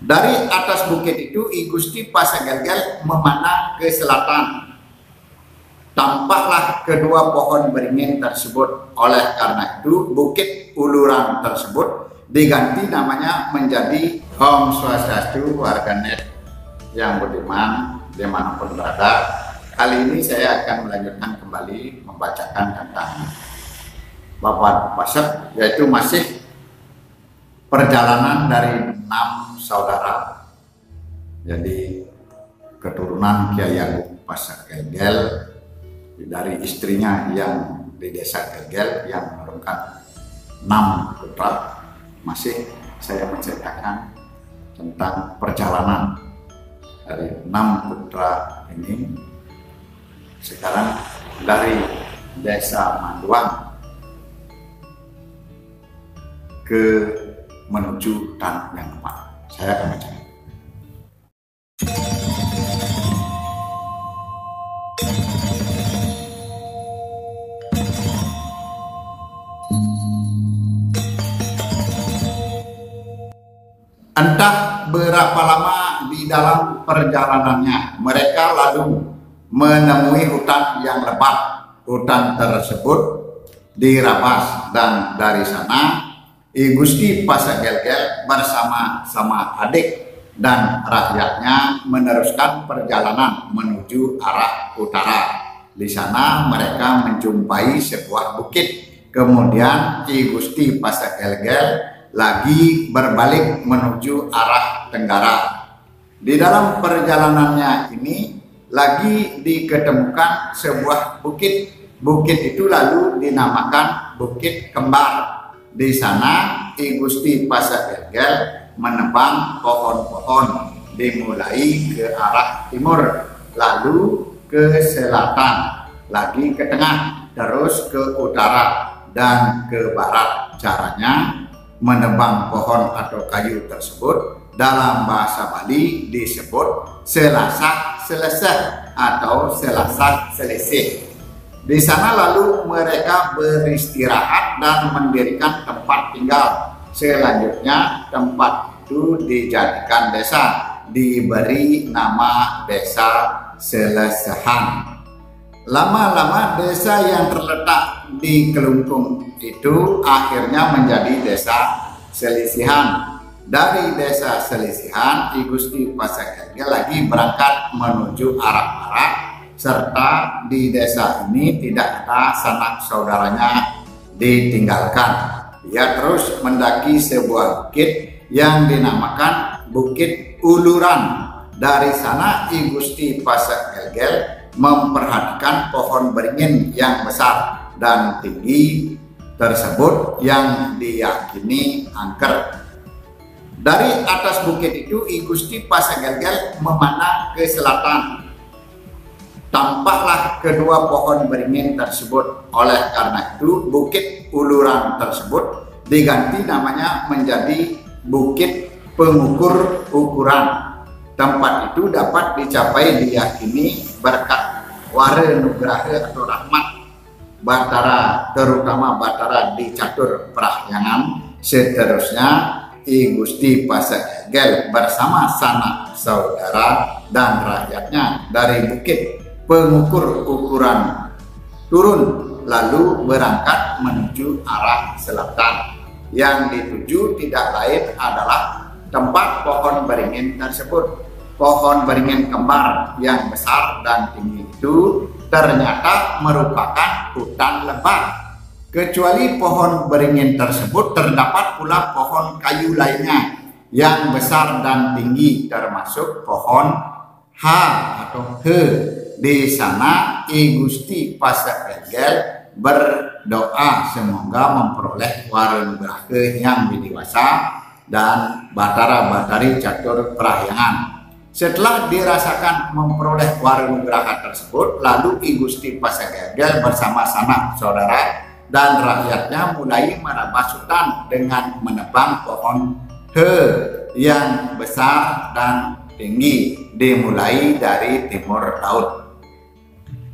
Dari atas bukit itu I Gusti Pasagelgel memandang ke selatan. Tampaklah kedua pohon beringin tersebut. Oleh karena itu Bukit Uluran tersebut diganti namanya menjadi Om Swastiastu warganet yang budiman dimanapun berada. Kali ini saya akan melanjutkan kembali membacakan tentang Babat Paset, yaitu masih perjalanan dari 6 saudara. Jadi keturunan Kiai Agung Pasagelgel dari istrinya yang di desa Gelgel yang menurunkan 6 putra. Masih saya menceritakan tentang perjalanan dari 6 putra ini. Sekarang dari desa Manduang ke menuju Tanah yang Lemak. Saya akan baca. Entah berapa lama di dalam perjalanannya, mereka lalu menemui hutan yang lebat. Hutan tersebut dirabas, dan dari sana I Gusti Pasagelgel bersama-sama adik dan rakyatnya meneruskan perjalanan menuju arah utara. Di sana mereka menjumpai sebuah bukit. Kemudian I Gusti Pasagelgel lagi berbalik menuju arah tenggara. Di dalam perjalanannya ini lagi diketemukan sebuah bukit. Bukit itu lalu dinamakan Bukit Kembar. Di sana I Gusti Pasagelgel menebang pohon-pohon dimulai ke arah timur, lalu ke selatan, lagi ke tengah, terus ke utara dan ke barat. Caranya menebang pohon atau kayu tersebut dalam bahasa Bali disebut selasak seleseh atau selasak selisih. Di sana lalu mereka beristirahat dan mendirikan tempat tinggal. Selanjutnya tempat itu dijadikan desa, diberi nama Desa Selesehan. Lama-lama desa yang terletak di Kelungkung itu akhirnya menjadi Desa Selisihan. Dari Desa Selisihan I Gusti Pasagelgel lagi berangkat menuju arah barat, serta di desa ini tidak ada sanak saudaranya ditinggalkan. Ia terus mendaki sebuah bukit yang dinamakan Bukit Uluran. Dari sana I Gusti Pasagelgel memperhatikan pohon beringin yang besar dan tinggi tersebut yang diyakini angker. Dari atas bukit itu I Gusti Pasagelgel memandang ke selatan. Tampaklah kedua pohon beringin tersebut. Oleh karena itu Bukit Uluran tersebut diganti namanya menjadi Bukit Pengukur Ukuran. Tempat itu dapat dicapai diyakini berkat wara nugraha atau rahmat Batara, terutama Batara di catur Prahyangan. Seterusnya I Gusti Pasagelgel bersama sanak saudara dan rakyatnya dari Bukit Pengukur Ukuran turun, lalu berangkat menuju arah selatan. Yang dituju tidak lain adalah tempat pohon beringin tersebut. Pohon beringin kembar yang besar dan tinggi itu ternyata merupakan hutan lebat. Kecuali pohon beringin tersebut, terdapat pula pohon kayu lainnya yang besar dan tinggi, termasuk pohon H atau He. Di sana I Gusti Pasagelgel berdoa semoga memperoleh waranugraha yang widiwasa dan Batara-Batari catur Prahyangan. Setelah dirasakan memperoleh waranugraha tersebut, lalu I Gusti Pasagelgel bersama sanak saudara dan rakyatnya mulai merabas hutan dengan menebang pohon He yang besar dan tinggi, dimulai dari timur laut.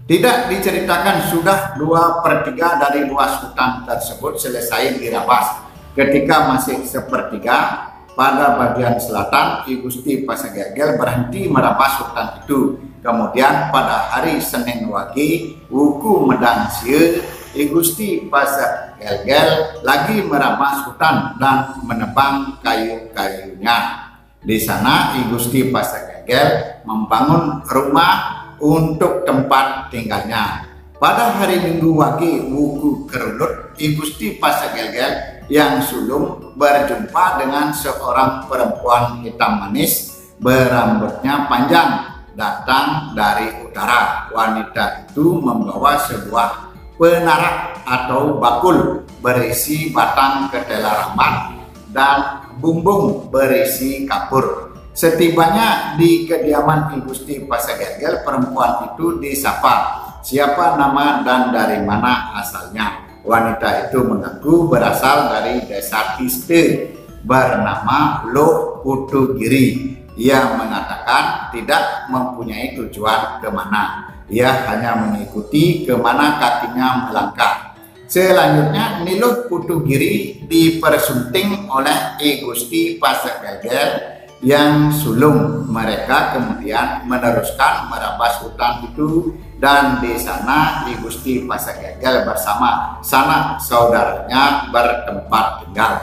Tidak diceritakan sudah 2/3 dari luas hutan tersebut selesai dirabas. Ketika masih 1/3, pada bagian selatan I Gusti Pasagel berhenti merampas hutan itu. Kemudian pada hari Senin Wage wuku medang sia I Gusti Pasagel lagi merampas hutan dan menebang kayu-kayunya. Di sana I Gusti Pasagel membangun rumah untuk tempat tinggalnya. Pada hari Minggu Wage wuku kerulut I Gusti Pasagel yang sulung berjumpa dengan seorang perempuan hitam manis berambutnya panjang datang dari utara. Wanita itu membawa sebuah penarak atau bakul berisi batang ketela rambat dan bumbung berisi kapur. Setibanya di kediaman I Gusti Pasagel, perempuan itu disapa siapa nama dan dari mana asalnya. Wanita itu mengaku berasal dari desa Tiste bernama Loh Putugiri. Ia mengatakan tidak mempunyai tujuan kemana. Ia hanya mengikuti kemana kakinya melangkah. Selanjutnya Loh Putugiri dipersunting oleh I Gusti Pasagel yang sulung. Mereka kemudian meneruskan merampas hutan itu dan di sana I Gusti Pasagel bersama sanak saudaranya bertempat tinggal.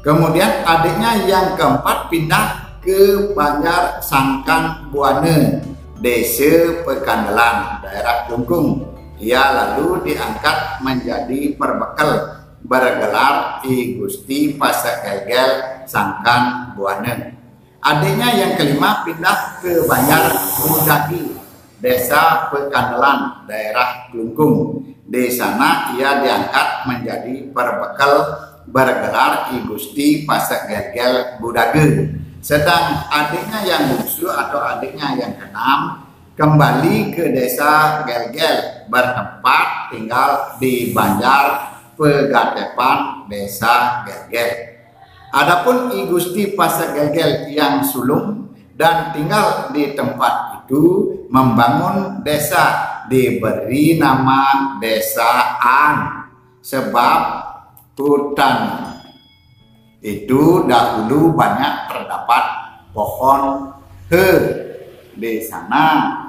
Kemudian adiknya yang keempat pindah ke Banjar Sangkan Buane, Desa Pekandelan, daerah Klungkung. Ia lalu diangkat menjadi perbekal bergelar I Gusti Pasagel Sangkan Buane. Adiknya yang kelima pindah ke Banjar Budagi, Desa Pekandelan, daerah Klungkung. Di sana ia diangkat menjadi perbekal bergelar I Gusti Pasagel Budage. Sedang adiknya yang bungsu atau adiknya yang keenam kembali ke Desa Gelgel bertempat tinggal di Banjar Pegatepan, Desa Gelgel. Adapun I Gusti Pasagel yang sulung dan tinggal di tempat itu membangun desa diberi nama Desa An sebab hutan itu dahulu banyak terdapat pohon he. Di sana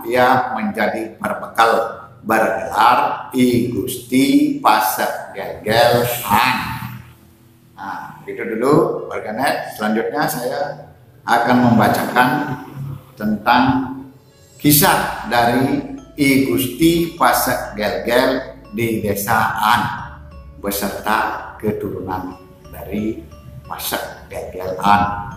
ia menjadi perbekal bergelar I Gusti Pasagel An. Nah, itu dulu warganet. Selanjutnya saya akan membacakan tentang kisah dari I Gusti Pasagel di Desa An beserta keturunan dari Pasagel An.